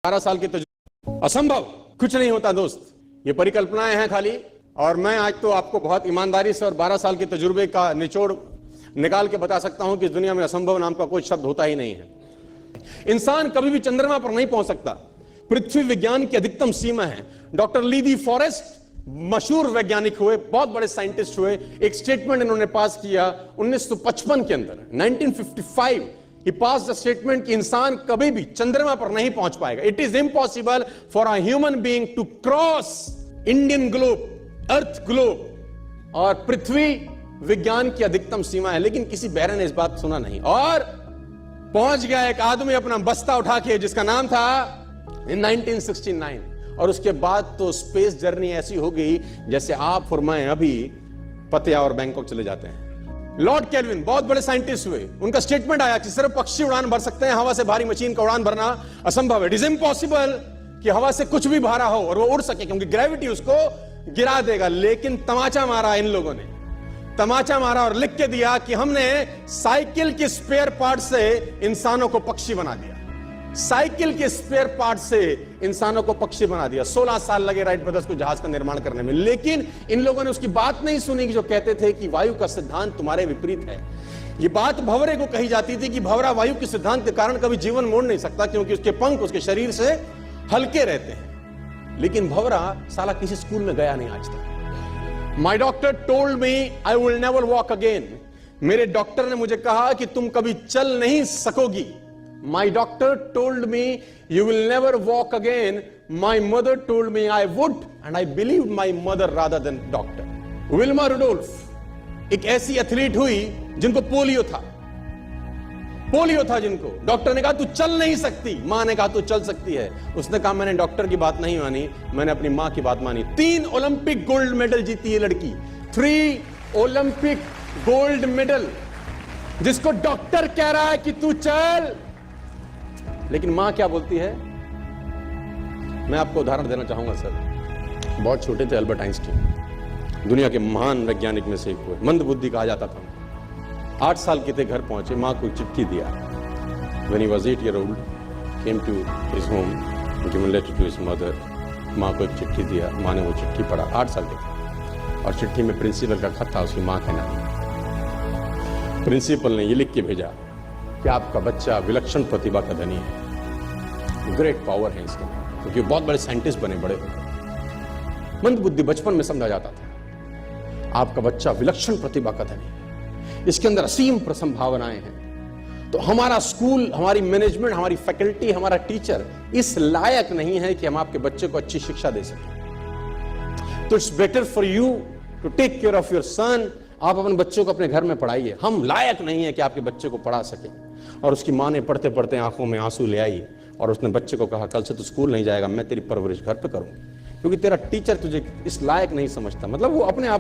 12 साल के तजुर्बे असंभव कुछ नहीं होता दोस्त, ये परिकल्पनाएं हैं खाली। और मैं आज तो आपको बहुत ईमानदारी से और 12 साल के तजुर्बे का निचोड़ निकाल के बता सकता हूं कि इस दुनिया में असंभव नाम का कोई शब्द होता ही नहीं है। इंसान कभी भी चंद्रमा पर नहीं पहुंच सकता, पृथ्वी विज्ञान की अधिकतम सीमा है। डॉक्टर लीदी फॉरेस्ट मशहूर वैज्ञानिक हुए, बहुत बड़े साइंटिस्ट हुए। एक स्टेटमेंट इन्होंने पास किया 1955 के अंदर, 1955 he passed the statement कि इंसान कभी भी चंद्रमा पर नहीं पहुंच पाएगा। It is impossible for a human being to cross Indian globe, earth globe. और पृथ्वी विज्ञान की अधिकतम सीमा है, लेकिन किसी बहरे ने इस बात सुना नहीं और पहुंच गया एक आदमी अपना बस्ता उठा के, जिसका नाम था इन 1969। और उसके बाद तो स्पेस जर्नी ऐसी हो गई जैसे आप और मैं अभी पतिया और बैंकॉक चले जाते हैं। लॉर्ड केल्विन बहुत बड़े साइंटिस्ट हुए, उनका स्टेटमेंट आया कि सिर्फ पक्षी उड़ान भर सकते हैं, हवा से भारी मशीन का उड़ान भरना असंभव है। इट इज इम्पॉसिबल कि हवा से कुछ भी भारा हो और वो उड़ सके, क्योंकि ग्रेविटी उसको गिरा देगा। लेकिन तमाचा मारा इन लोगों ने, तमाचा मारा और लिख के दिया कि हमने साइकिल के स्पेयर पार्ट से इंसानों को पक्षी बना दिया। साइकिल के स्पेयर पार्ट से इंसानों को पक्षी बना दिया। 16 साल लगे राइट ब्रदर्स को जहाज का निर्माण करने में, लेकिन इन लोगों ने उसकी बात नहीं सुनी कि जो कहते थे कि वायु का सिद्धांत तुम्हारे विपरीत है। ये बात भंवरे को कही जाती थी कि भंवरा वायु के सिद्धांत के कारण कभी जीवन मोड़ नहीं सकता, क्योंकि उसके पंख उसके शरीर से हल्के रहते हैं। लेकिन भंवरा साला किसी स्कूल में गया नहीं आज तक। माई doctor told me I will never walk again. मेरे डॉक्टर ने मुझे कहा कि तुम कभी चल नहीं सकोगी। My doctor told me you will never walk again. My mother told me I would, and I believed my mother rather than doctor. Wilma Rudolph एक ऐसी एथलीट हुई जिनको पोलियो था जिनको डॉक्टर ने कहा तू चल नहीं सकती, मां ने कहा तू चल सकती है। उसने कहा मैंने डॉक्टर की बात नहीं मानी, मैंने अपनी मां की बात मानी। 3 ओलंपिक गोल्ड मेडल जीती ये लड़की, 3 ओलंपिक गोल्ड मेडल, जिसको डॉक्टर कह रहा है कि तू चल। लेकिन मां क्या बोलती है? मैं आपको उदाहरण देना चाहूंगा सर। बहुत छोटे थे अल्बर्ट आइंस्टीन, दुनिया के महान वैज्ञानिक में से एक हुए, मंद बुद्धि कहा जाता था। 8 साल के थे, घर पहुंचे, मां को चिट्ठी दिया। When he was 8 years old, came to his home, given letter to his mother. मां को एक चिट्ठी दिया, मां ने वो चिट्ठी पढ़ा। 8 साल के थे और चिट्ठी में प्रिंसिपल का खत था, उसकी मां का नाम। प्रिंसिपल ने ये लिख के भेजा कि आपका बच्चा विलक्षण प्रतिभा का धनी है, ग्रेट पावर है इसके, क्योंकि बहुत बड़े साइंटिस्ट बने, बड़े मंद बुद्धि बचपन में समझा जाता था। आपका बच्चा विलक्षण प्रतिभा का धनी है, इसके अंदर असीम संभावनाएं हैं। तो हमारा स्कूल, हमारी मैनेजमेंट, हमारी फैकल्टी, हमारा टीचर इस लायक नहीं है कि हम आपके बच्चे को अच्छी शिक्षा दे सकें। तो it's better for you to take care of your son. आप अपने बच्चों को अपने घर में पढ़ाइए, हम लायक नहीं है कि आपके बच्चे को पढ़ा सके। और उसकी मां ने पढ़ते पढ़ते आंखों में आंसू ले आई और उसने बच्चे को कहा कल से तू स्कूल नहीं जाएगा, मैं तेरी परवरिश घर पे करूंगी, क्योंकि तेरा टीचर तुझे इस लायक नहीं समझता। मतलब वो अपने आप